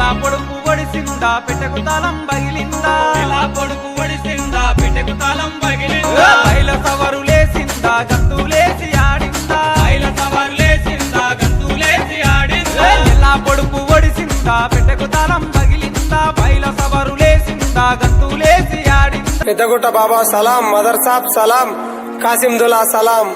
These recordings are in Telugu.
ఎలా పొడుపు ఒడిసిందా పెట్టకు తాళం బగిలిందా ఎలా పొడుపు ఒడిసిందా పెట్టకు తాళం బగిలిందా బయల సవరులేసిందా గంతులేసి ఆడిందా బయల సవరులేసిందా గంతులేసి ఆడిందా ఎలా పొడుపు ఒడిసిందా పెట్టకు తాళం బగిలిందా బయల సవరులేసిందా గంతులేసి ఆడిందా పెద్దగుట్ట బాబా సలాం, మదర్ సాబ్ సలాం, కాసిం దులా సలాం.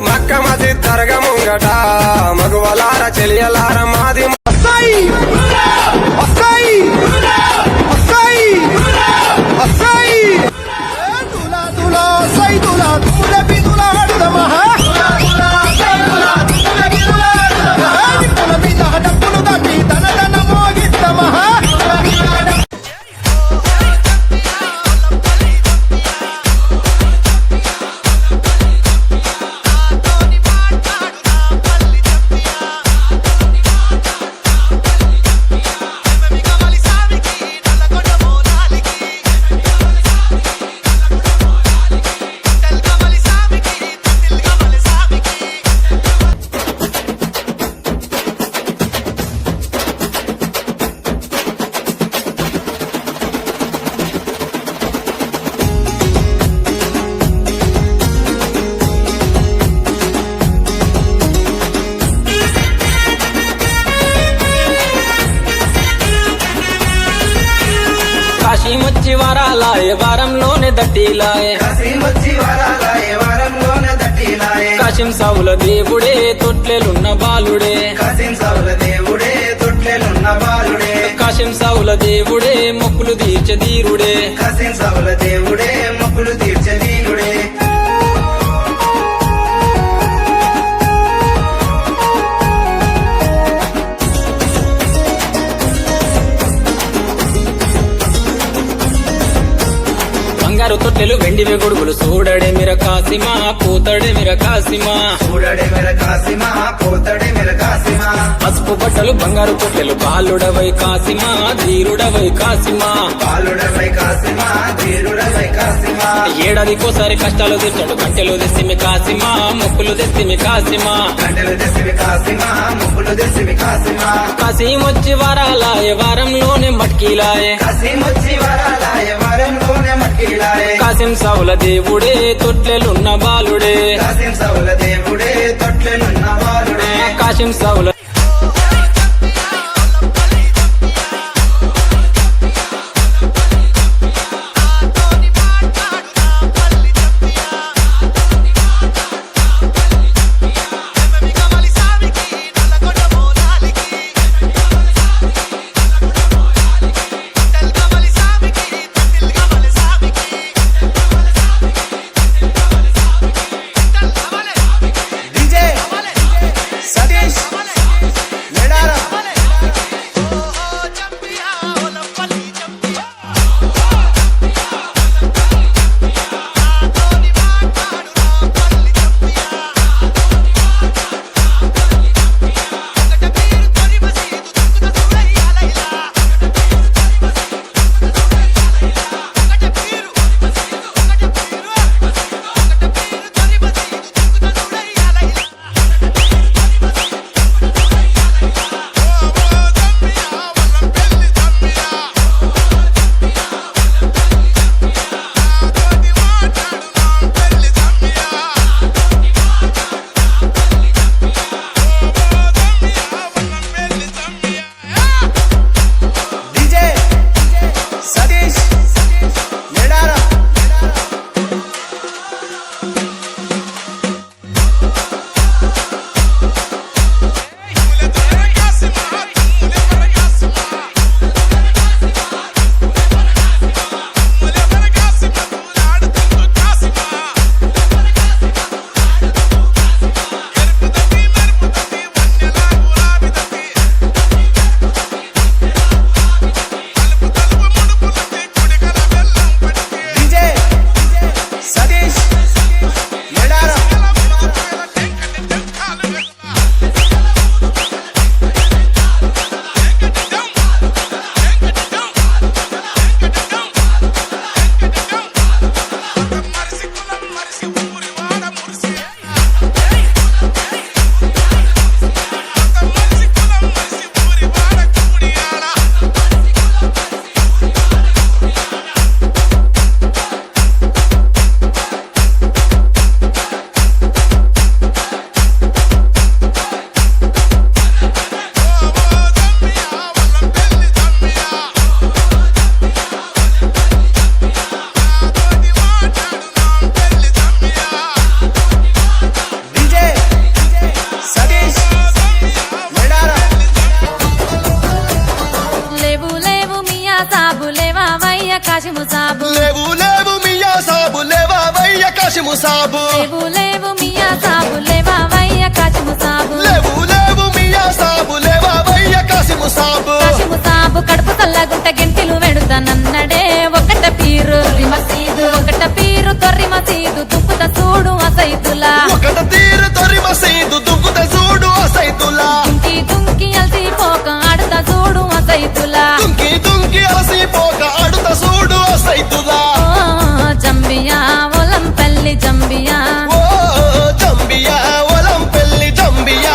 మక్క మసీద్ దర్గా ముంగట మగువలార చెలియలార మాది కాశీమొచ్చి వరాలాయే వారంలోనే దట్టిలాయే కాశీం సావుల దేవుడే తొట్లెలున్న బాలుడే కాశీం సావుల దేవుడే మొక్కులు తీర్చదీరుడే బంగారు తొట్టెలు వెండివే గొడుగులు చూడడే మిర కాసిమా పోతడే మిర కాసిమా పసుపు బట్టలు బంగారు తొట్టెలు బాలుడవై కాసిమా ధీరుడవై కాసిమా ఏడాదికోసారి కష్టాలు తీర్చాడు కంటెలు తెస్తిమి కాసిమా మొక్కులు తెస్తిమి కాసిమా కాశీమొచ్చి వరాలాయే వారంలోనే మట్కీలాయే కాసిం సావుల దేవుడే తొట్లెలున్న బాలుడే కాసిం సావుల కాసిము సాబు లేవు లేవు మియా సాబు లేవావయ్య కాసిము సాబు లేవు లేవు మియా సాబు లేవావయ్య కాసిము సాబు కాసిము సాబు కడుపు చల్లగుంట గెంటిలు వెడుతానన్నడే ఒకట పీరు మసీదు ఒకట పీరు తొర్రి మసీదు తుప్పుత చూడు అసైతులా ఒకట తీరు తొరి మసీదు దుంకుత చూడు అసైతులా దుంకి దుంకి అలసిపోక ఆడుతా చూడు అసైతులా దుంకి దుంకి అలసిపోక ఆడుత చూడు అసైతులా ఓ జంబియా ఒలం పల్లి జంబియా ఓ జంబియా ఒలం పెళ్లి జంబియా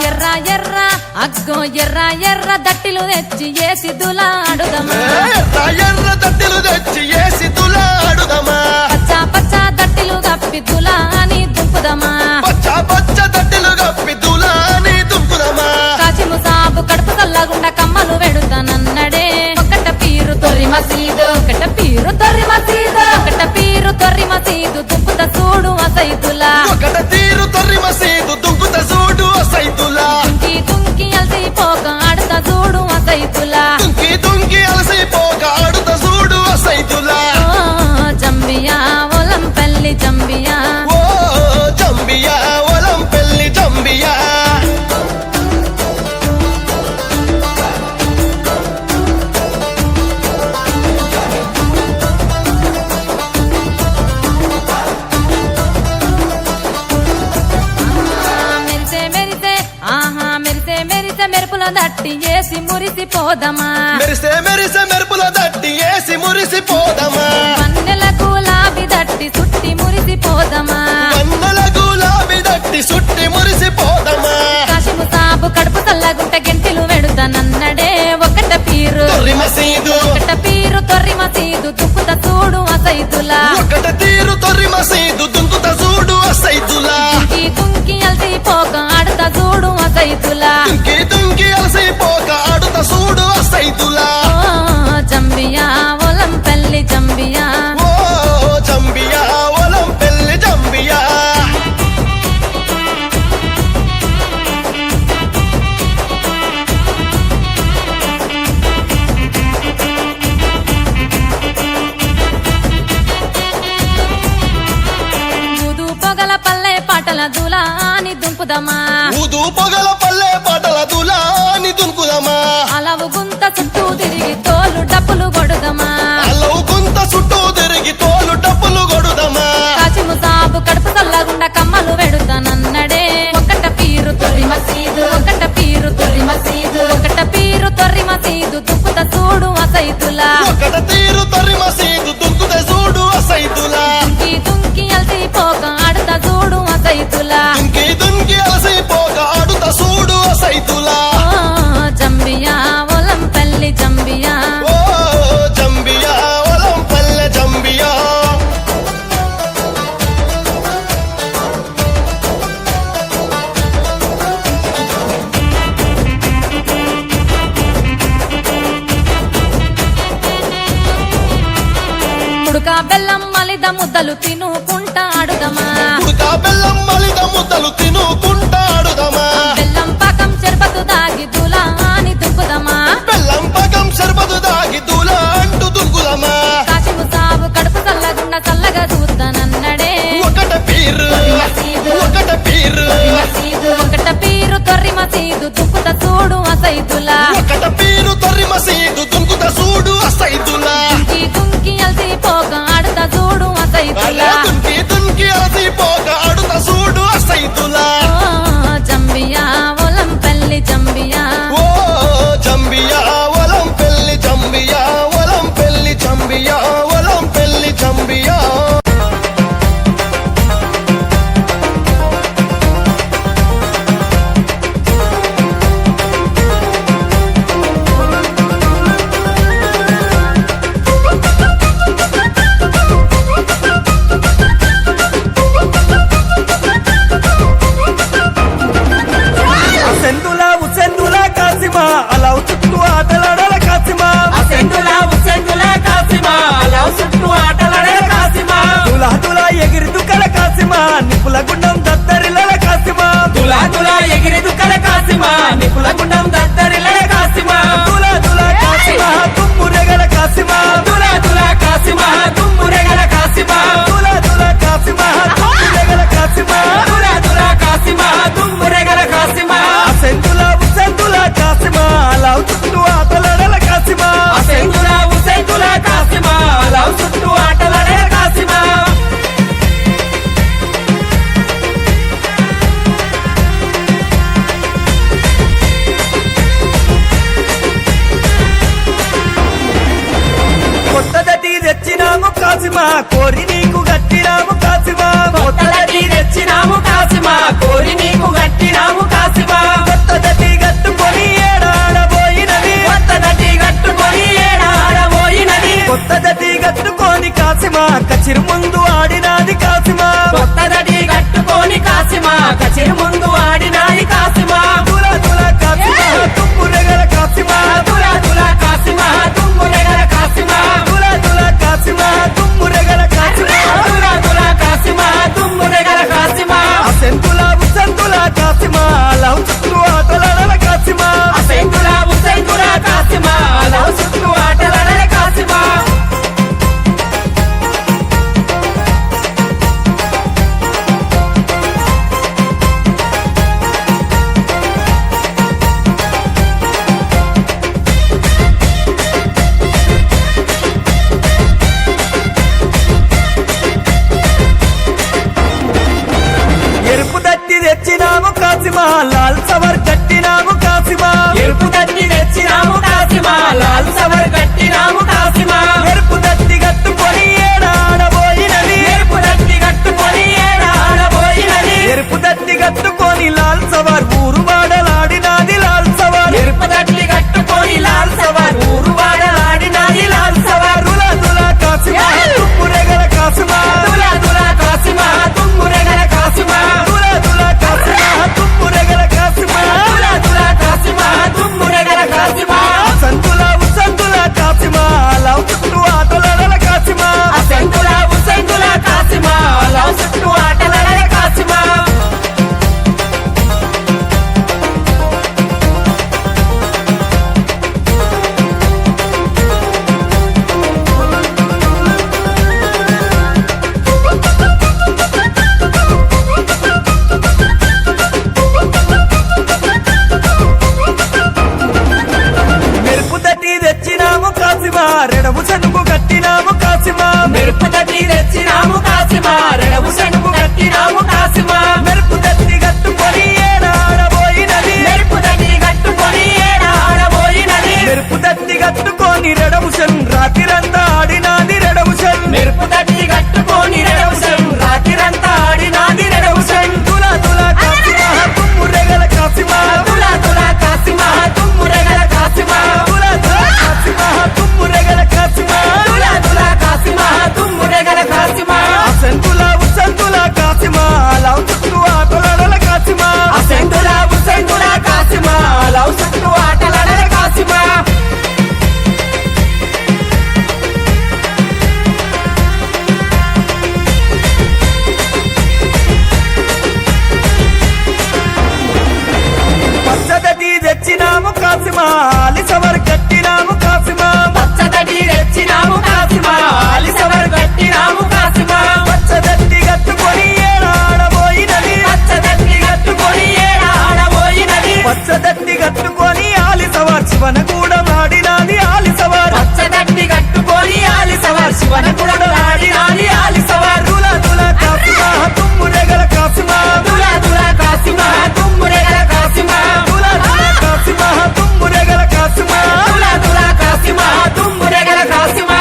ఎర్ర ఎర్ర అగ్గో ఎర్ర ఎర్ర దట్టిలు తెచ్చి ఏసిదులా ఆడుదమా ఎర్ర ఎర్ర దట్టిలు తెచ్చి ఏసి తులాడుదమా పచ్చ పచ్చ దట్టిలు కప్పి దులా అని దుంపుదమా పచ్చ పచ్చ దట్టిలు కప్పి తులాని దుంకుదమా కాసిము సాబు కడుపు చల్లగుండ కమ్మలు వెడుతానన్నడే ఒకట పీరు తొర్రి మసీదు ఒకట పీరు తొర్రి మసీదు ఒకట పీరు తొర్రి మసీదు దుంపుత చూడు అసైతులా ఒకట తీరు తొర్రి మసీదు దుంకుత చూడు అసైతులా దుంకి దుంకి అలసిపోక ఆడుతా చూడు అసైతులా దుంకి దుంకి అలసిపోక ఆడుత చూడు అసైతులా ఓ జంబియా ఒలం పల్లి జంబియా ఓ జంబియా ఒలం పెళ్లి జంబియా మెరిసే మెరిసే ఆహా మెరిసే మెరిసే మెరుపుల దట్టి ఏసి మురిసిపోదమా మెరిసే మెరిసే మెరుపుల దట్టి ఏసి మురిసిపోదమా వన్నెల గులాబీ దట్టి సుట్టి మురిసిపోదమా వన్నెల గులాబీ దట్టి సుట్టి మురిసిపోదమా కాసిము సాబు కడుపు చల్లగుంట గెంటిలు వెడుతానన్నడే ఒకట పీరు తొర్రి మసీదు ఒకట పీరు తొర్రి మసీదు తుప్పుత చూడు అసైతులా ఒకట తీరు తొర్రి మసీదు దుంకుత చూడు అసైతులా దుంకి దుంకి అలసిపోక ఆడుతా చూడు అసైతులా దుంకి దుంకి అలసిపోక ఆడుత చూడు అసైతులా ఓ జంబియా ఒలం పల్లి జంబియా ఓ జంబియా ఒలం పెళ్లి జంబియా ఊదు పొగల పల్లె పాటల దులా అని దుంపుదమా ఊదు పొగల పల్లె పాటల దులాని దుంకుదమా అలవు గుంత చుట్టూ తిరిగి తోలు డప్పులు కొడుదమా అల్లవు గుంత చుట్టూ తిరిగి తోలు డప్పులు కొడుదమా కాసిము సాబు కడుపు చల్లగుండ కమ్మలు వెడుతానన్నడే ఒకట పీరు తొర్రి మసీదు ఒకట పీరు తొర్రి మసీదు ఒకట పీరు తొర్రి మసీదు దుప్పుత చూడు అసైతులా ఒకట తీరు తొర్రి మసీదు దుంకుత చూడు అసైతులా దుంకి దుంకి అలసిపోక ఆడుతా చూడు అసైతులా దుంకి దుంకి అలసిపోక ఆడుత చూడు అసైతులా ఓ జంబియా ఒలం పల్లి జంబియా ఓ జంబియా ఒలం పల్లె జంబియా ఉడక బెల్లం మలిద ముద్దలు తినుకుంటా ఆడుదమా ఉడక బెల్లం మలిద ముద్దలు తినుకుంటాడుదమా బెల్లం పాకం చెరుపతు దాగి దులా అని దుంపుదమా బెల్లం పగం షర్బతు దాగి దూల అంటూ దుంకుదమా కాసిము సాబు కడుపు చల్లగుండ చల్లగా చూస్తానన్నడే ఒకట పీరు ఒకట పీరు ఒకట పీరు తొర్రి మసీదు దుంపుత చూడు అసైతులా ఒకట పీరు తొర్రి మసీదు దుంకుత చూడు అసైతులా దుంకి దుంకి అలసిపోక ఆడుతా చూడు అసైతులా దుంకి దుంకి అలసిపోక ఆడుత చూడు అసైతులా ఓ జంబియా ఒలం పల్లి జంబియా ఓ జంబియా ఒలం పెళ్లి జంబియా ఒలం పెళ్లి జంబియా ఒలం పెళ్లి జంబియా కాసిమా నిపుల గుండం దద్దరిలే కాసిమా తుల తుల కాసిమా తుమ్మురెగల కాసిమా తుల తుల కాసిమా తుమ్మురెగల కాసిమా తుల తుల కాసిమా తుమ్మురెగల కాసిమా తుల తుల కాసిమా తుమ్మురెగల కాసిమా అసెంతుల ఉసెంతుల కాసిమా లవ్ చుట్టూ ఆటలడల కాసిమా అసెంతుల ఉసెంతుల కాసిమా లవ్ చుట్టూ ఆటలాడే కాసిమా కొత్తదటి తెచ్చినాము కాసిమా కోరి నీకు గట్టినాము కాసిమా కొత్తదటి తెచ్చినాము కాసిమా కోరి నీకు గట్టినాము కాసిమా కొత్తదటి గట్టుకొని ఏడాడబోయినది కొత్తదటి కట్టుకొని ఏడాడబోయినది కొత్తదటి గట్టుకొని కాసిమా కచిరు ముందు ఆడినాది కాసిమా కొత్తదటి కట్టుకొని కాసిమా కచిరి ముందు ఆడినాయి కాసిమా తుల తుల కాసిమా తుమ్మురెగల కాసిమా తుల తుల కాసిమా తుమ్మురెగల కాసిమా తుల తుల కాసిమా తుమ్మురెగల కాసిమా తుల తుల కాసిమా తుమ్మురెగల కాసిమా అసెంతుల ఉసెంతుల కాసిమా లవ్ చుట్టూ ఆటలడల కాసిమా అసెంతుల ఉసెంతుల కాసిమా లవ్ చుట్టూ ఆటలాడే కాసిమా ఎరుపు దట్టి తెచ్చినాము కాసిమా లాల్ సవర్ కట్టినాము కాసిమా ఎరుపు తట్టి తెచ్చినాము కాసిమా లాల్ సవర్ కట్టినాము కాసిమా ఎరుపు దట్టి కట్టుకొని ఏడాడబోయినది ఎరుపు తట్టి కట్టుకొని ఏడాడబోయినది ఎరుపు దట్టి కట్టుకొని లాల్ సవర్ ఊరు వాడలాడినాది లాల్ సవర్ ఎరుపు తట్టి కట్టుకొని లాల్ సవర్ ఊరు వాడలాడినాది లాల్ సవర్ తుల తుల కాసిమా తుమ్మురెగల కాసిమా తుల తుల కాసిమా తుమ్మురెగల కాసిమా తుల తుల కాసిమా తుమ్మురెగల కాసిమా తుల తుల కాసిమా తుమ్మురెగల కాసిమా సంతుల ఉసంతుల కాసిమా లవ్ చుట్టూ ఆటలడల కాసిమా అసెంతుల ఉసెంతుల కాసిమా లవ్ చుట్టూ ఆటలాడే కాసిమా మెరుపు దట్టి తెచ్చినాము కాసిమా రెడము సనుగు కట్టినాము కాసిమా మెరుపు తట్టి తెచ్చినాము కాసిమా రెడవు సెనుగు కట్టినాము కాసిమా మెరుపు దట్టి కట్టుకొని ఏడాడబోయినది మెరుపు తట్టి కట్టుకొని ఏడాడబోయినది మెరుపు దట్టి కట్టుకొని రెడముషన్ రాత్రిరంతా ఆడినాది రెడముషన్ మెరుపు తట్టి కట్టుకొని రెడవుషన్ రాత్రిరంతా ఆడినాది రెడవుషన్ తుల తుల కాసిమా తుమ్మురెగల కాసిమా తుల తుల కాసిమా తుమ్మురెగల కాసిమా తుల తుల కాసిమా తుమ్మురెగల కాసిమా తుల తుల కాసిమా తుమ్మురెగల కాసిమా అసంతుల ఉసంతుల కాసిమా లవ్ చుట్టూ ఆటలడల కాసిమా అసెంతుల ఉసెంతుల కాసిమా లవ్ చుట్టూ ఆటలాడే కాసిమా పచ్చదటి తెచ్చినాము కాసిమా అలిసవర్ కట్టినాము కాసిమా పచ్చదటి తెచ్చినాము కాసిమా అలిసవర్ కట్టినాము కాసిమా పచ్చదట్టి కట్టుకొని ఏడాడబోయినది పచ్చదట్టి కట్టుకొని ఏడాడబోయినది పచ్చదట్టి కట్టుకొని ఆలిసవర్ శివన కూడా ఆడినాది ఆలిసవర్ పచ్చదట్టి కట్టుకొని ఆలిసవర్ శివన కూడా ఆడినాది ఆలిసవర్ తుల తుల కాసిమా తుమ్మురెగల కాసిమా తుల తుల కాసిమా తుమ్మురెగల కాసిమా తుల తుల కాసిమా తుమ్మురెగల కాసిమా తుల తుల కాసిమా తుమ్మురెగల కాసిమా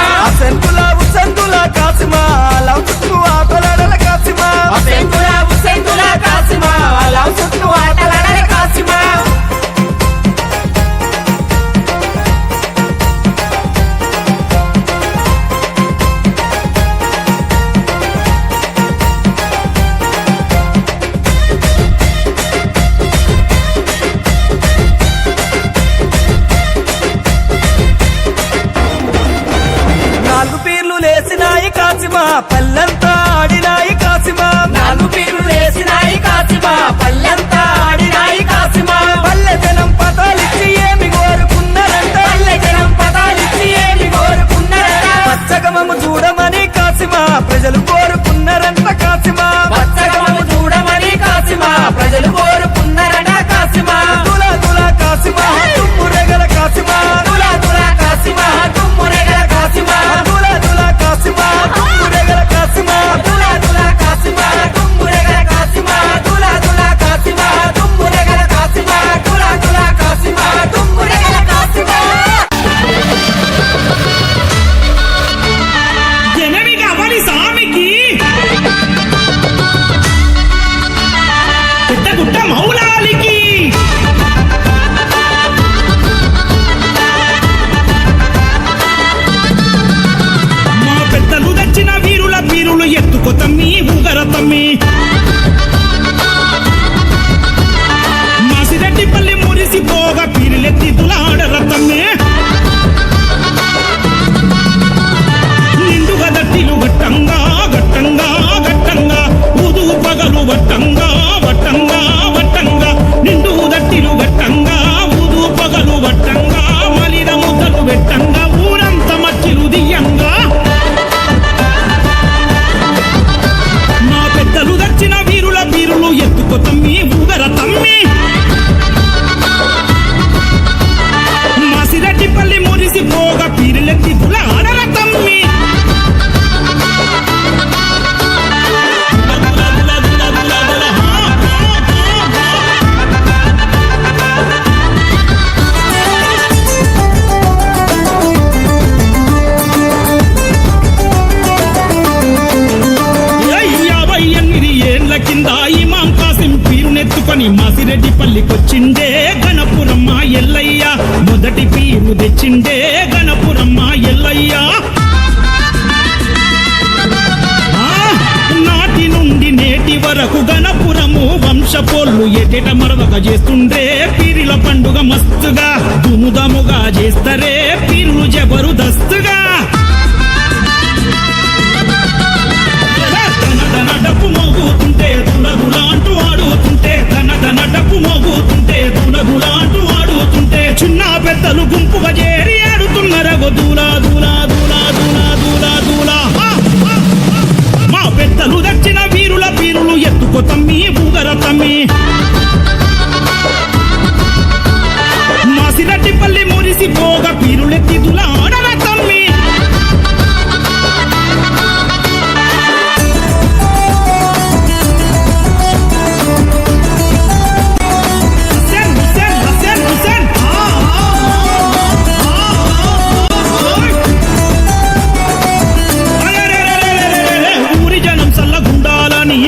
మసిరటి పీరు తెచ్చిండే గణపురమ్మ ఎల్లయ్యా నాటి నుండి నేటి వరకు గణపురము వంశపోళ్ళు ఎటెట మరవక చేస్తుండే పీరిల పండుగ మస్తుగా దుముదముగా చేస్తరే పీరులు జబరుదస్తుగా తన డప్పు మోగుతుంటే దులదుల అంటూ ఆడుతుంటే తన డప్పు మోగుతుంటే దులదుల అంటూ ఆడుతుంటే చిన్న పెద్దలు గుంపుగా చేరి ఆడుతున్నారగో దూలా దూలా దూలా దూలా దూలా దూలా మా పెద్దలు దచ్చిన వీరుల పీరులు ఎత్తుకో తమ్మి బూగర తమ్మి మాసిరెడ్డిపల్లి మురిసిపోగా పీరులెత్తి దులా ఆడర తమ్మి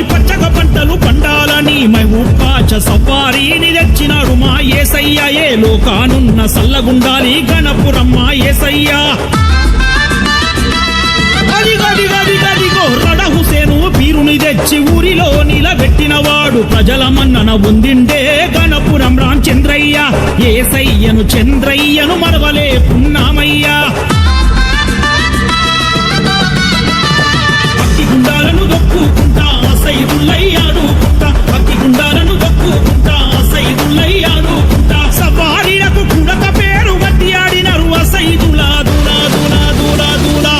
పచ్చక పంటలు పండాలని మహూపాచ సఫారీని తెచ్చినాడు మా యేసయ్య ఏ లోకానున్న సల్లగుండాలి గణపురమ్మ యేసయ్య అదిగో రడ హుసేను పీరుని తెచ్చి ఊరిలో నిలబెట్టినవాడు ప్రజల మన్నన పొందిండే గణపురం రామచంద్రయ్య యేసయ్యను చంద్రయ్యను మరవలే పున్నామయ్యా గుండాలను దొక్కుకుంటా సైదుల్లయ్యాడుకుంటా అక్కి గుండాలను దొక్కుకుంటా సైదుల్లయ్యాడుకుంటా సఫారీలకు కుడక పేరు గట్టి ఆడినరు సైదులా దులా దులా దులా దులా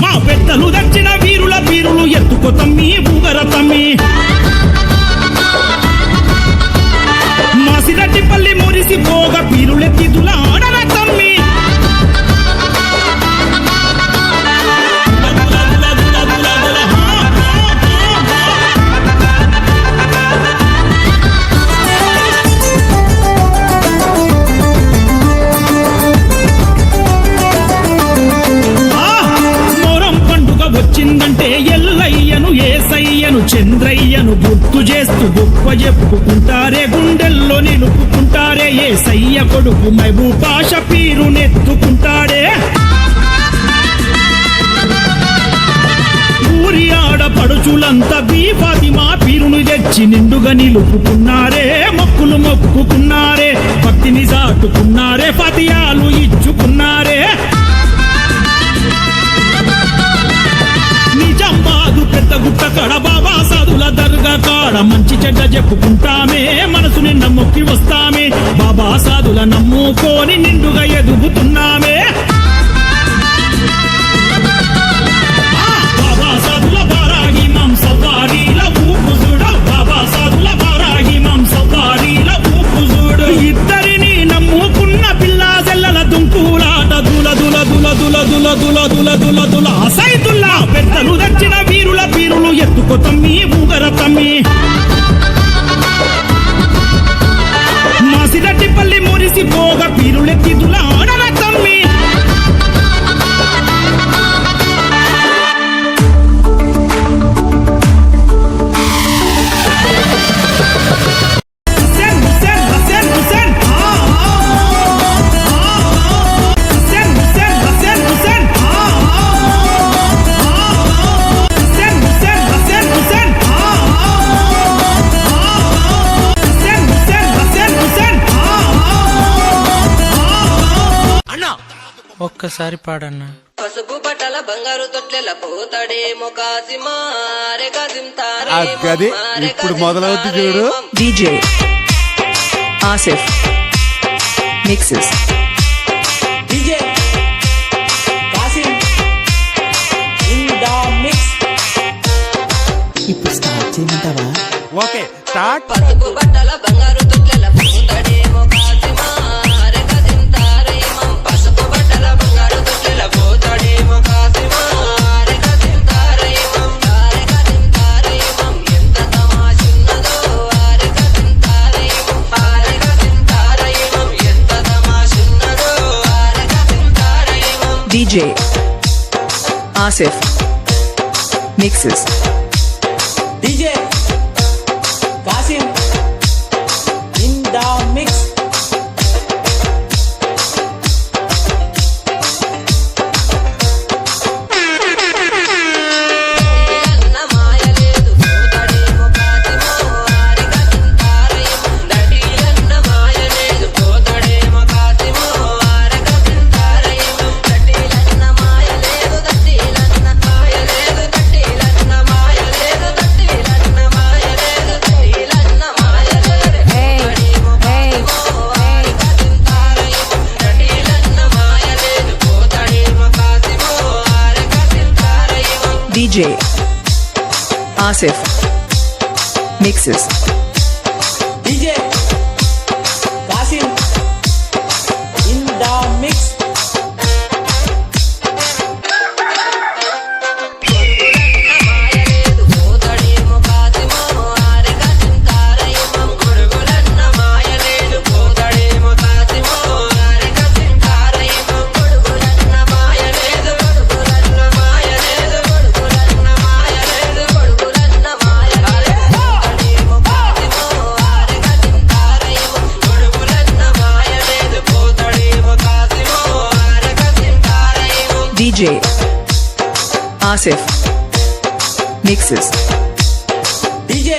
మా పెద్దలు దచ్చిన వీరుల పీరులు ఎత్తుకో తమ్మి బూగర తమ్మి మాసిరెడ్డిపల్లి మురిసిపోగా పీరులెత్తి దులా ఆడర తమ్మి వచ్చిందంటే ఎల్లయ్యను ఏసయ్యను చంద్రయ్యను గుర్తు చేస్తూ గొప్ప చెప్పుకుంటారే గుండెల్లో నిలుపుకుంటారే ఏసయ్య కొడుకు మహబూబాష పీరు నెత్తుకుంటాడే ఊరి ఆడపడుచులంతా బీఫాతిమా పీరును తెచ్చి నిండుగా నిలుపుకున్నారే మొక్కులు మొక్కుకున్నారే భక్తిని సాటుకున్నారే ఫతియాలు ఇచ్చుకున్నారే నిజామాబాదు పెద్ద గుట్ట కాడ బాబా సాధుల దర్గా కాడ మంచి చెడ్డ చెప్పుకుంటామే మనసు నిండా మొక్కి వస్తామే బాబా సాధుల నమ్ముకొని నిండుగా ఎదుగుతున్నామే బాబా సాధుల బారాగి మాం సవారీల ఊపు చూడు బాబా సాధుల బారాగి మాం సవారీల ఊపు చూడు ఇద్దరిని నమ్ముకున్న పిల్లా సెల్లల దుంకులాట దుల దుల దుల దుల దుల దుల దుల దుల దుల అసైదుల్లా పెద్దలు దచ్చిన వీరుల పీరులు ఎత్తుకో తమ్మి బూగర తమ్మి మాసిరెడ్డిపల్లి మురిసిపోగా పీరులెత్తి దులా ఆడర తమ్మి ఒక్కసారి పాడన్నా. పసుపు బట్టల బంగారు తొట్లెల పోతాడేమో కాసిమా గది ఇప్పుడు మొదలవుతుంది చూడు. DJ Asif mixes. DJ Kasim in the mix. ఇప్పుడు స్టార్ట్ చేయమంటావా? Okay start. పసుపు బట్టల బంగారు తొట్లెల పోతాడేమో కాసిమా పసుపు బట్టల బంగారు తొట్లెల పోతాడేమో కాసిమా ఎంత తమాషున్నదో ఎంత తమాషున్నదో DJ Asif mixes. DJ Kasim in the mix. DJ Asif mixes. DJ Kasim in the mix. DJ Asif mixes. DJ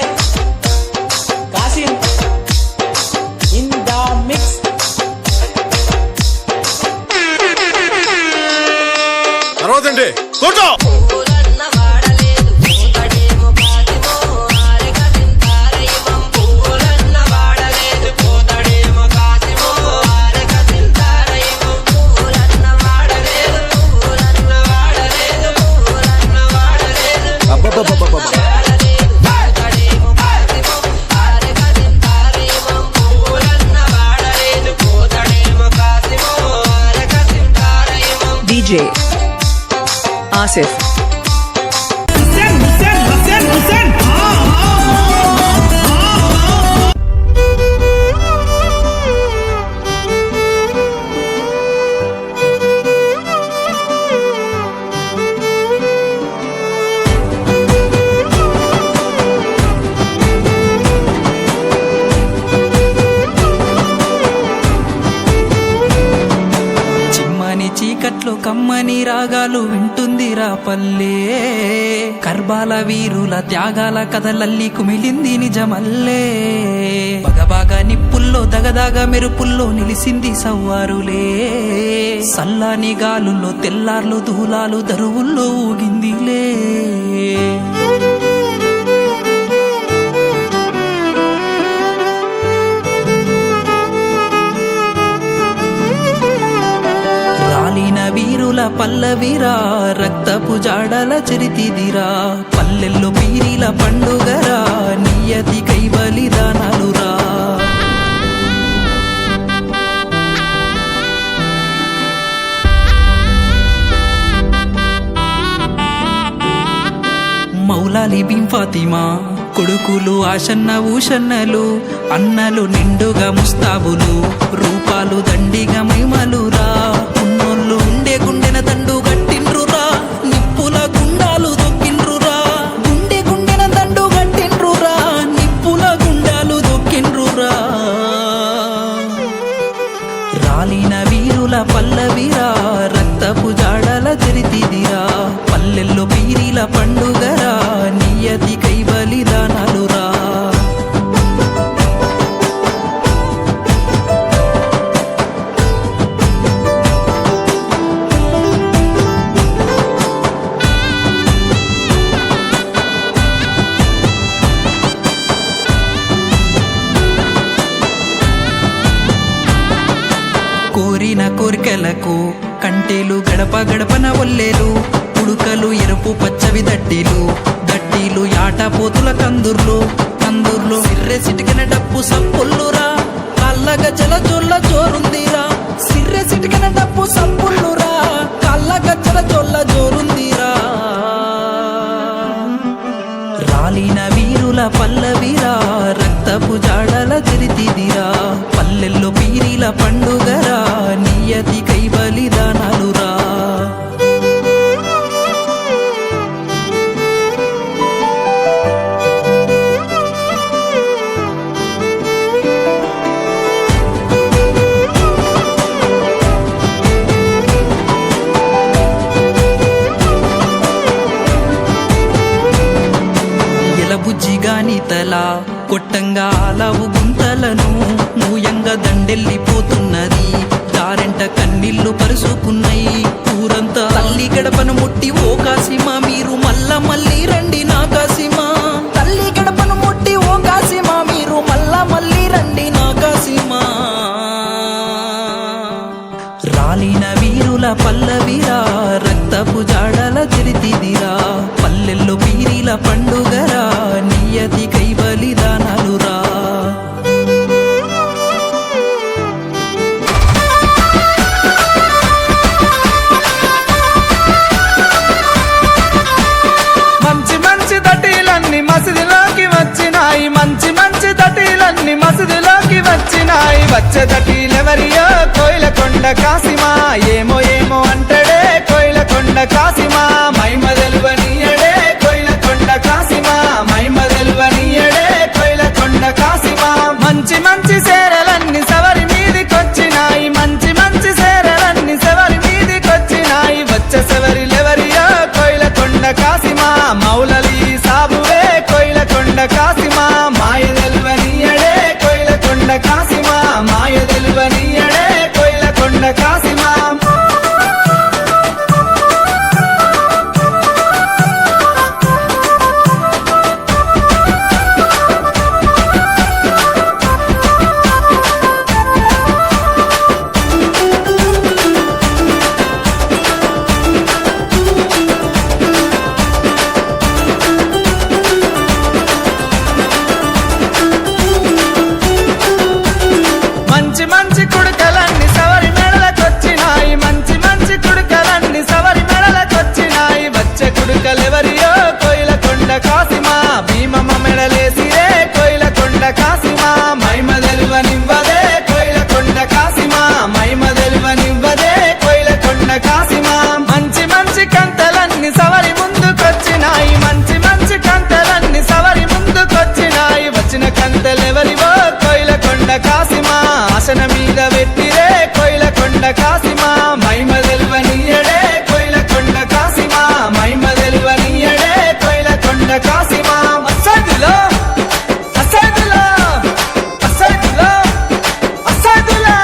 Kasim in the mix. తర్వాత ఏంటి కూర్చో DJ Asif చీకట్లో కమ్మని రాగాలు వింటుందిరా పల్లె కర్బాల వీరుల త్యాగాల కథలల్లి కుమిలింది నిజమల్లే బగబాగా నిప్పుల్లో దగదాగా మెరుపుల్లో నిలిసింది సవ్వారులే సల్లాని గాలుల్లో తెల్లార్లు దూలాలు దరువుల్లో ఊగిందిలే వీరుల పల్లవిరా రక్తపు జాడల చరితిదిరా పల్లెల్లో పీరిల పండుగరా నియతి కై బలిదానాలురా మౌలాలి బిన్ ఫాతిమా కొడుకులు ఆషన్న ఊషన్నలు అన్నలు నిండుగా ముస్తాబులు రూపాలు దండిగా మైమలురా ఉన్నోళ్ళు ఉండే గుండెన దండు గట్టిండ్రురా నిప్పుల గుండాలు దొక్కిండ్రురా గుండె గుండెన దండు గట్టిండ్రురా నిప్పుల గుండాలు దొక్కిండ్రురా రాలిన వీరుల పల్లవిరా రక్తపు జాడల చరితిదిరా పల్లెల్లో పీరిల పండుగరా నియతి కై బలిదానాలురా కోరిన కోరికలకు కంటేలు గడప గడపన ఒల్లేలు ఉడుకలు ఎరుపు పచ్చవి దట్టీలు దట్టీలు యాటపోతుల కందుర్లు కందుర్లు సిర్రె సిటికిన డప్పు సప్పుల్లురా కళ్ళగ జల జొల్ల జోరుందిరా సిర్రె సిటికిన డప్పు సప్పుల్లురా కళ్ళగ జల జొల్ల జోరుందిరా రాలిన వీరుల పల్లవిరా రక్తపు జాడల చరితిదిరా పల్లెల్లో పీరిల పండుగరా నియతి కై బలిదానాలురా బుజ్జిగానితలా కొట్టంగా ఆలవు గుంతలను మూయంగా దండెల్లిపోతున్నది దారెంట కన్నీళ్లు పరుసుకున్నాయి ఊరంతా తల్లి గడపను ముట్టి ఓ కాసిమా మీరు మళ్ళా మళ్ళీ రండి నా కాసిమా తల్లి గడపను ముట్టి ఓ కాసిమా మీరు మళ్ళా మళ్ళీ రండి నా కాసిమా రాలిన వీరుల పల్లవిరా రక్తపు జాడల చరితిదిరా పల్లె వచ్చేదటిలెవరియో కోయిలకొండ కాసిమా ఏమో ఏమో అంటడే కోయిలకొండ కాసిమా మైమ తెలువనీయడే కోయిలకొండ కాసిమా మైమ తెలువనీయడే కోయిలకొండ కాసిమా మంచి మంచి సేరలన్నీ సవరి మీదికొచ్చినాయి మంచి మంచి సేరలన్నీ సవరి మీదికొచ్చినాయి వచ్చే సవరిలెవరియో కోయిలకొండ కాసిమా మౌలలి సాబువే కోయిలకొండ కాసిమా మాయ తెలువనీయడే కోయిలకొండ కాసిమా మాయ తెలువనీయడే కోయిలకొండ కాసిమా మంచి మంచి కుడుకలన్నీ సవరి మెడలకొచ్చినాయి మంచి మంచి కుడుకలన్నీ సవరి మెడలకొచ్చినాయి వచ్చే కుడుకలెవరియో కోయిలకొండ కాసిమా భీమమ్మ మెడలేసిరే కోయిలకొండ కాసిమా మైమ తెలువనివ్వదే కోయిలకొండ కాసిమా మైమ తెలువనివ్వదే కోయిలకొండ కాసిమా మంచి మంచి కంతలన్నీ సవరి ముందుకొచ్చినాయి మంచి మంచి కంతలన్నీ సవరి ముందుకొచ్చినాయి వచ్చిన కంతలెవరివో కోయిలకొండ కాసిమా ఆసన మీద పెట్టిరే కోయిలకొండ కాసిమా మైమ తెలువనీయడే కోయిలకొండ కాసిమా మైమ తెలువనీయడే కోయిలకొండ కాసిమా అసదులో అసదులో అసదులో అసదులో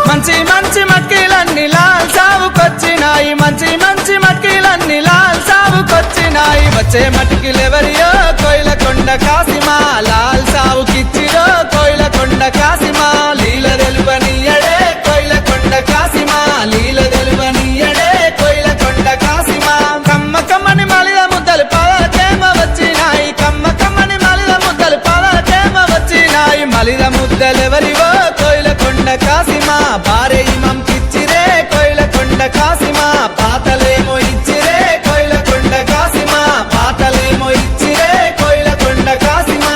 మంచి మంచి మక్కిలన్నీ లాల్ సావుకొచ్చినాయి మంచి మంచి మక్కిలన్నీ లాల్ సావుకొచ్చినాయి వచ్చే మట్కిలెవరియో కోయిలకొండ కాసిమా లాల్ సావుకిచ్చిరో కోయిలకొండ కాసిమా లీల తెలువనీయడే కోయిలకొండ కాసిమా లీల తెలువనీయడే కోయిలకొండ కాసిమా కమ్మ కమ్మని మలిద ముద్దలు పవకేమ వచ్చినాయి కమ్మ కమ్మని మలిద ముద్దలు పవకేమ వచ్చినాయి మలిద ముద్దలెవరివో కోయిలకొండ కాసిమా బారే ఇమం కిచ్చిరే కోయిలకొండ కాసిమా పాతలేమో ఇచ్చిరే కోయిలకొండ కాసిమా పాతలేమో ఇచ్చిరే కోయిలకొండ కాసిమా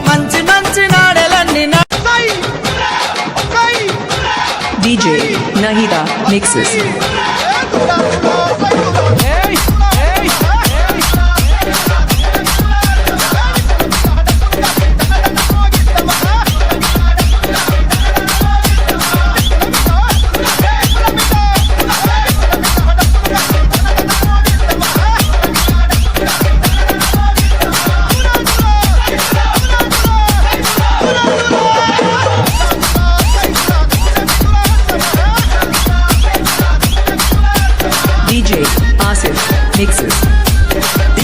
మంచి మంచి నాడెలన్నీ DJ Nahida mixes. DJ Asif mixes.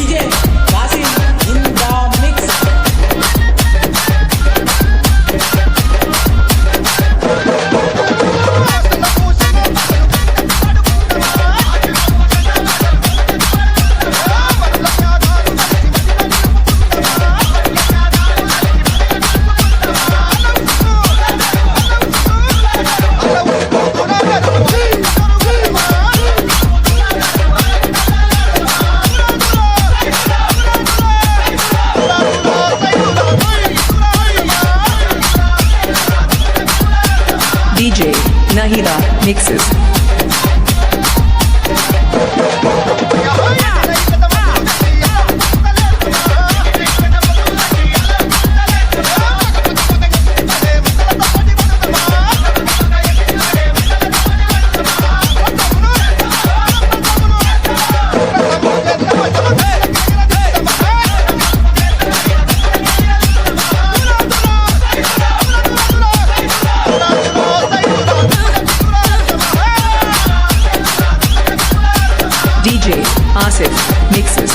DJ Asif mixes.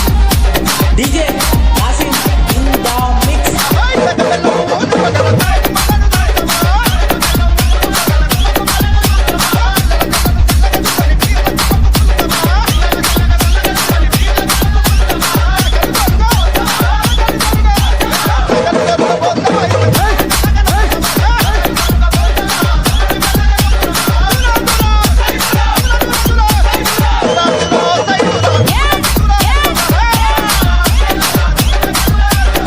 DJ Asim in the mix.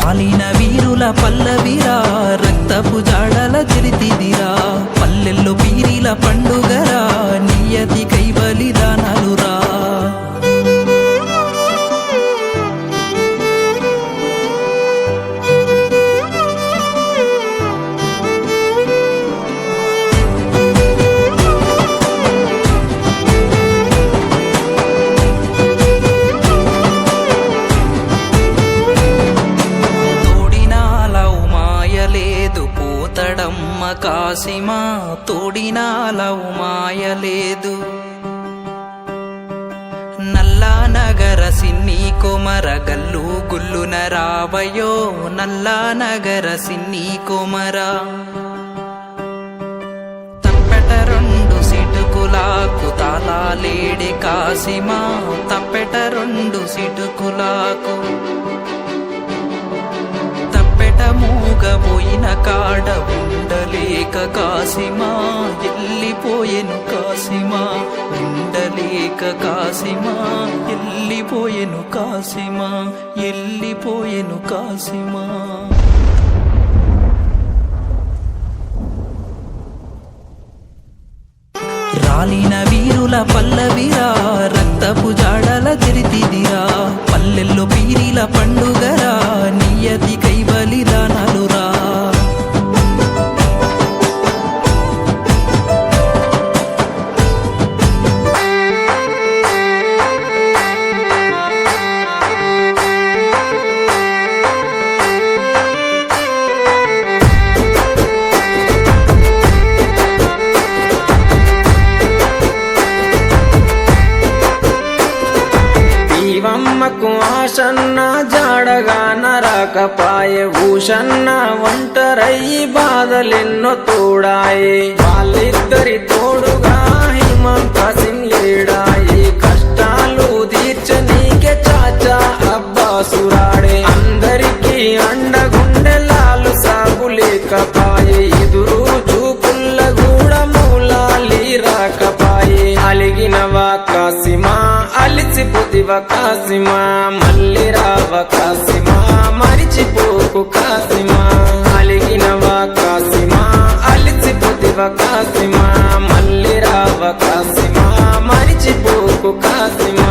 పాలిన వీరుల పల్లవిరా రక్తపు జాడల చిరితిదిరా పల్లెల్లో పీరిల పండుగరా నియతి కై బలిదానాలురా పోతడమ్మ కాసిమా తోడినాలవు మాయలేదు నల్లా నగర సిన్ని కొమర గల్లు గుల్లున రావయో నల్లా నగర సిన్ని కొమర తప్పెట రెండు సిటుకులాకు తాళాలేడే కాసిమా తప్పెట రెండు సిటుకులాకు మూగబోయిన కాడ ఉండలేక కాసిమా ఎల్లిపోయెను కాసిమా ఉండలేక కాసిమా ఎల్లిపోయెను కాసిమా ఎల్లిపోయెను కాసిమా రాలిన వీరుల పల్లవిరా రక్తపు జాడల చిరితిదిరా పల్లెల్లో పీరిల పండుగరా నియతి కై బలిదానాలురా శివమ్మకు ఆశన్న జాడగా నరకపాయే భూషన్న ఒంటరయ్యి బాధలెన్నో తోడాయే వాళ్ళిద్దరి తోడుగా హిమంత సింగ్ లేడాయి కష్టాలు తీర్చనీకే చాచా అబ్బాసురాడే అందరికీ అండగుండెలాలు సాగులేకపాయే ఎదురు చూపుల్ల కూడా మూలాలి రాకపాయే అలిగినవా కాసిమా అలిసిపోతివ కాసిమా మళ్ళీ రావ కాసిమా మరిచిపోకు కాసిమా అలిగినవా కాసిమా అలిసిపోతివ కాసిమా మళ్ళీ రావ కాసిమా మరిచిపోకు కాసిమా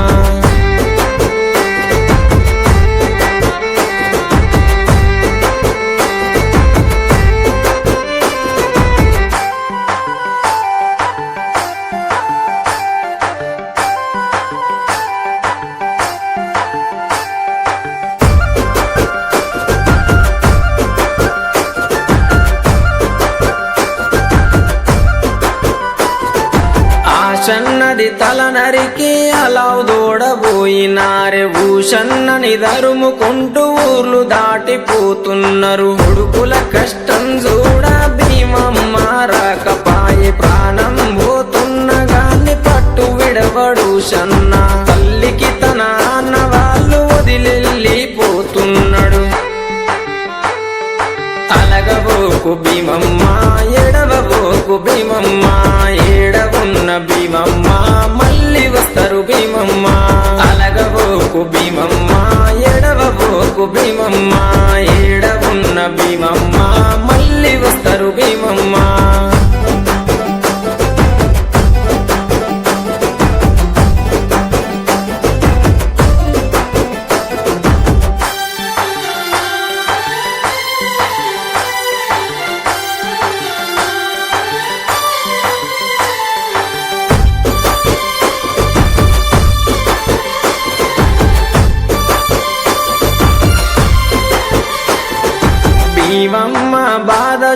ఆశన్నది తల నరికి అలావు దూడబోయినారే భూషన్నని దరుముకుంటూ ఊర్లు దాటిపోతున్నారు కొడుకుల కష్టం చూడ భీమమ్మ రాకపాయే ప్రాణం పోతున్న గాని పట్టు విడవడు షన్న తల్లికి తన అన్న వాళ్ళు వదిలెళ్ళిపోతున్నాడు అలగబోకు భీమమ్మ ఎడవబోకు భీమమ్మ ఏడవున్న భీమమ్మ మళ్ళీ వస్తారు భీమమ్మ అలగబోకు భీమమ్మ ఎడవబోకు భీమమ్మ ఏడవున్న భీమమ్మ మళ్ళీ వస్తారు భీమమ్మ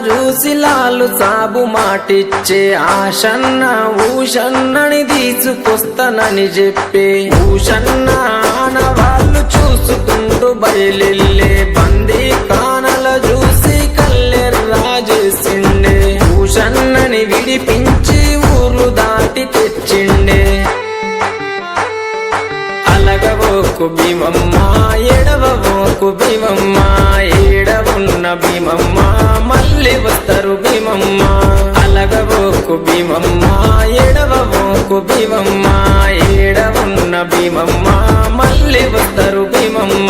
చూసి లాలు సాబు మాటిచ్చే ఆషన్న ఊషన్నని తీసుకొస్తానని చెప్పి ఊషన్న ఆనవాళ్ళు చూసుకుంటూ బయలెళ్ళే బందీ కానల చూసి కల్లెర్రా చేసిండే ఊషన్నని విడిపించి ఊరు దాటి తెచ్చిండే అలగవోకు భీమమ్మ ఎడవోకు భీమమ్మ ఏడవున్న భీమమ్మ మళ్ళీ వస్తారు భీమమ్మ అలగవోకు భీమమ్మ ఎడవోకు భీమమ్మ ఏడవున్న భీమమ్మ మళ్ళీ వస్తారు భీమమ్మ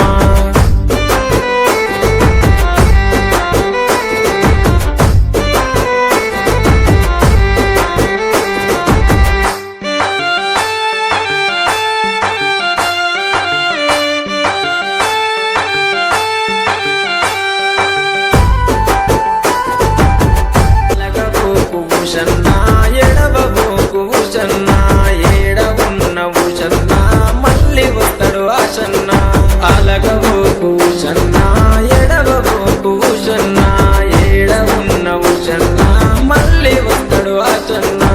ఊషన్నా ఎడవబోకు ఊషన్నా ఏడవున్న ఊషన్నా మళ్ళీ వస్తాడు ఆశన్నా అలగబోకు ఊషన్నా ఎడవబోకు ఊషన్నా ఏడవున్న ఊషన్నా మళ్ళీ వస్తాడు ఆశన్నా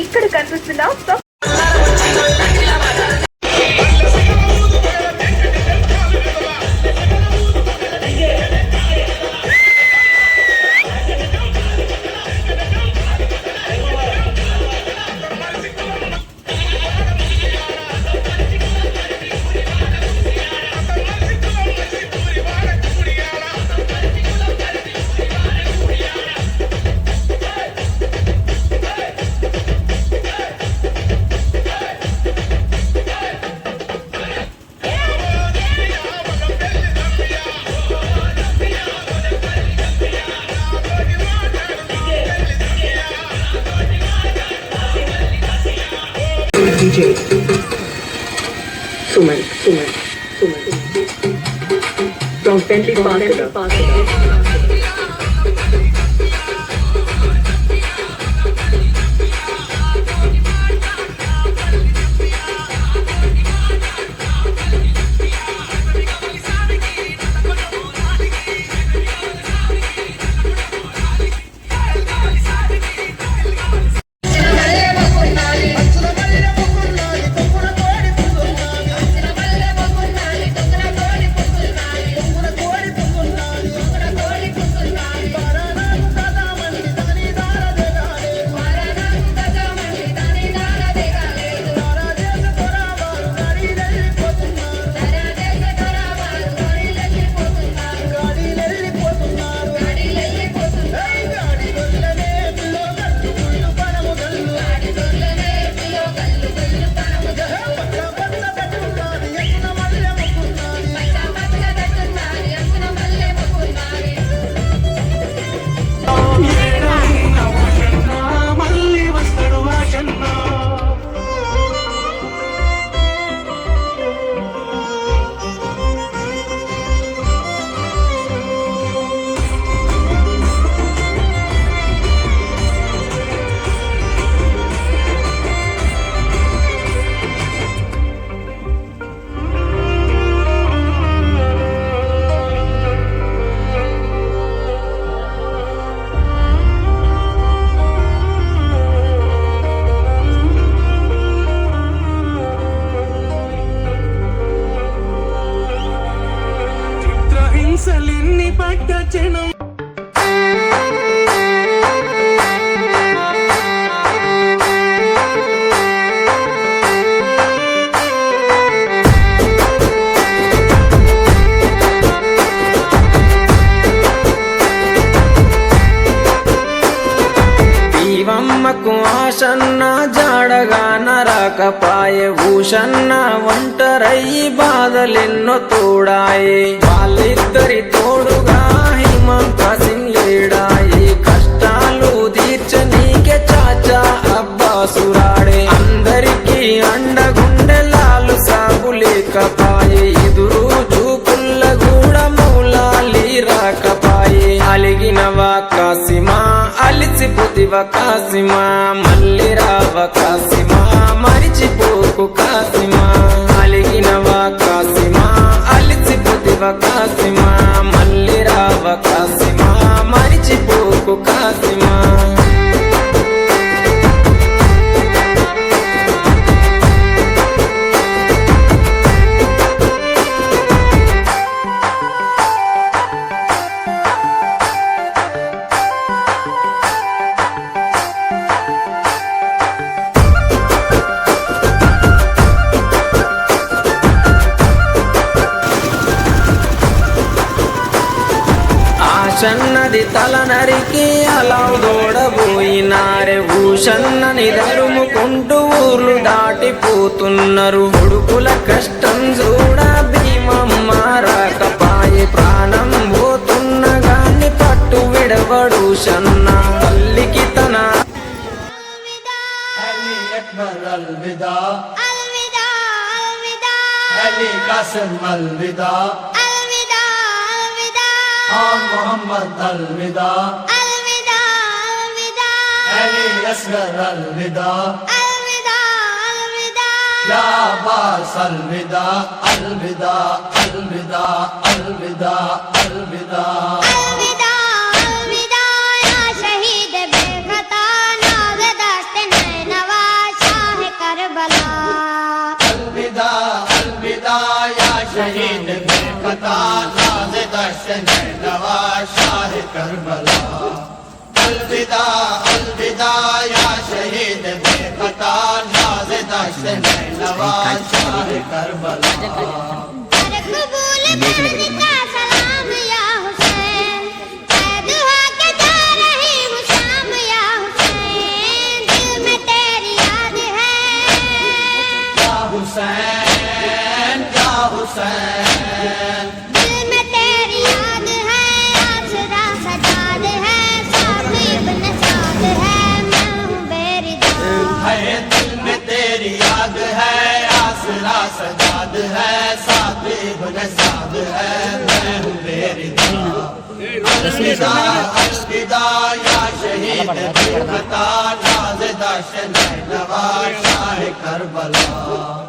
ఇక్కడ కనిపిస్తున్న DJ Suman from Bentley Park. హింసలిన్ని పట్టచెను శివమ్మకు Ashanna జాడగా నరకపాయే Ushanna ఒంటరయ్యి బాధలెన్నో తోడాయే వాళ్ళిద్దరి తోడుగా హిమంత సింగ్ లేడాయి కష్టాలు తీర్చనీకే చాచా అబ్బాసురాడే అందరికీ అండగుండెలాలు సాగు లేకపాయే ఎదురు చూపుల్ల కూడా మౌలాలి రాకపాయే అలిగినవా కాసిమా అలిసిపోతివ కాసిమా మళ్ళీ రావ కాసిమా మరిచిపోకు కాసిమా అలిగినవా కాసిమా అలిసిపోతివ కాసిమా మళ్ళీ రావ కాసిమా మరిచిపోకు కాసిమా ఆశన్నది తల నరికి అలా దోడబోయినారే ఊషన్నని దరుముకుంటూ ఊర్లు దాటిపోతున్నారు కొడుకుల కష్టం చూడ భీమమ్మ రాకపాయే ప్రాణం పోతున్న గాని పట్టు విడవడు షన్న తల్లికి తన मोहम्मद अलविदा अलविदा अलविदा अली असगर अलविदा अलविदा अलविदा या अब्बास अलविदा अलविदा अलविदा अलविदा अलविदा अलविदा अलविदा या शहीद बेखता नाज़ दस्त नैनवा शाह करबला अलविदा अलविदा या शहीद बेखता नाज़ दस्त नैनवा शाह करबला अलविदा अलविदा या शहीद बेखता नाज़ दस्त नैनवा शाह करबला कबूल करने का सलाम या हुसैन दुआ के जा रही हूँ शाम या हुसैन दिल में तेरी याद है या हुसैन या हुसैन दिल में तेरी याद है आसरा सजाद है साथ इब्न साद है मैं हूँ बेरिदा है दिल में तेरी याद है आसरा सजाद है साथ इब्न साद है मैं हूँ बेरिदा अलविदा अलविदा या शहीद बेखता नाज़ दश्त नैनवा शाह करबला